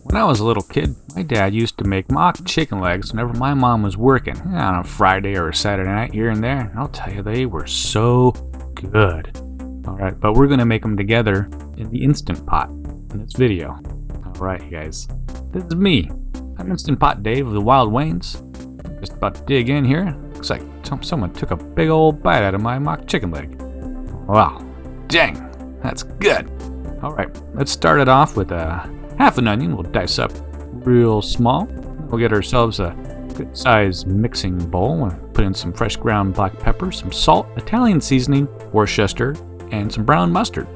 When I was a little kid, my dad used to make mock chicken legs whenever my mom was working, on a Friday or a Saturday night here and there. And I'll tell you, they were so good. Alright, but we're going to make them together in the Instant Pot in this video. Alright, you guys. This is me. I'm Instant Pot Dave of TheWildWaynes. Just about to dig in here. Looks like someone took a big old bite out of my mock chicken leg. Wow. Dang, that's good. Alright, let's start it off with half an onion. We'll dice up real small. We'll get ourselves a good size mixing bowl and put in some fresh ground black pepper, some salt, Italian seasoning, Worcester, and some brown mustard.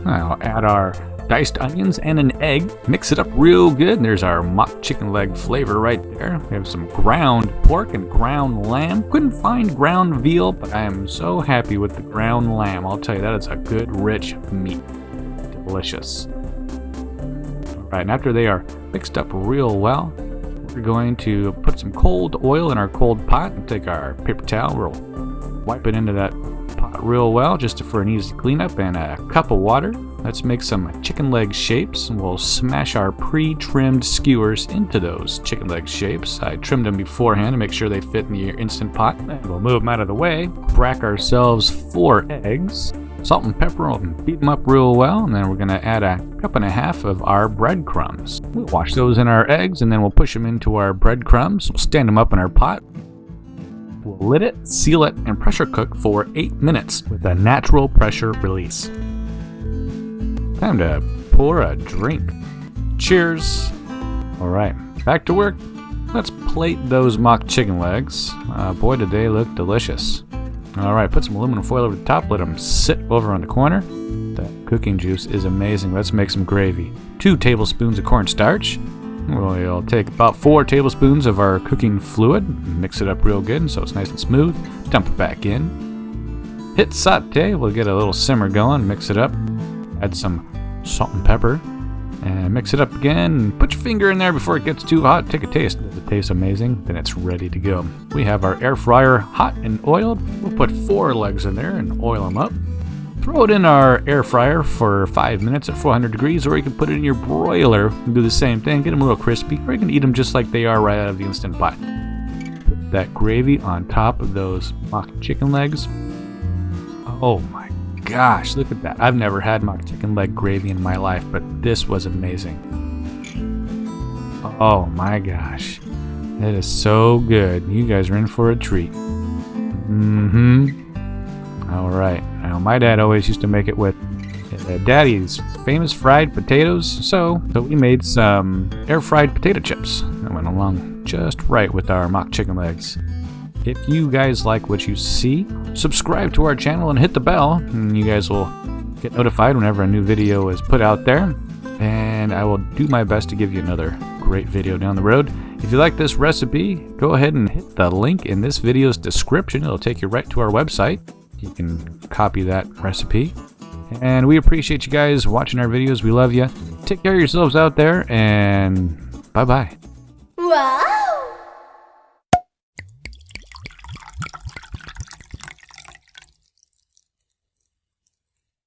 I'll add our diced onions and an egg. Mix it up real good, and there's our mock chicken leg flavor right there. We have some ground pork and ground lamb. Couldn't find ground veal, but I am so happy with the ground lamb. I'll tell you, that is a good, rich meat. Delicious. Alright, and after they are mixed up real well, we're going to put some cold oil in our cold pot and take our paper towel. We'll wipe it into that pot real well just for an easy cleanup, and a cup of water. Let's make some chicken leg shapes, and we'll smash our pre-trimmed skewers into those chicken leg shapes. I trimmed them beforehand to make sure they fit in the Instant Pot. And we'll move them out of the way, crack ourselves 4 eggs, salt and pepper, and beat them up real well, and then we're going to add a cup and a half of our breadcrumbs. We'll wash those in our eggs, and then we'll push them into our breadcrumbs. We'll stand them up in our pot. We'll lid it, seal it, and pressure cook for 8 minutes with a natural pressure release. Time to pour a drink. Cheers. Alright, back to work. Let's plate those mock chicken legs. Boy, did they look delicious. Alright, put some aluminum foil over the top, let them sit over on the corner. That cooking juice is amazing. Let's make some gravy. 2 tablespoons of cornstarch. We'll take about 4 tablespoons of our cooking fluid, mix it up real good so it's nice and smooth, dump it back in. Hit saute, we'll get a little simmer going, mix it up, add some salt and pepper, and mix it up again. Put your finger in there before it gets too hot, take a taste. If it tastes amazing, then it's ready to go. We have our air fryer hot and oiled. We'll put 4 legs in there and oil them up. Throw it in our air fryer for 5 minutes at 400 degrees, or you can put it in your broiler and do the same thing, get them real crispy, or you can eat them just like they are right out of the Instant Pot. Put that gravy on top of those mock chicken legs. Oh my gosh, look at that. I've never had mock chicken leg gravy in my life, but this was amazing. Oh my gosh. That is so good. You guys are in for a treat. Alright, now my dad always used to make it with Daddy's famous fried potatoes, so we made some air fried potato chips. That went along just right with our mock chicken legs. If you guys like what you see, subscribe to our channel and hit the bell, and you guys will get notified whenever a new video is put out there. And I will do my best to give you another great video down the road. If you like this recipe, go ahead and hit the link in this video's description. It'll take you right to our website. You can copy that recipe. And we appreciate you guys watching our videos. We love you. Take care of yourselves out there, and bye-bye. Wow!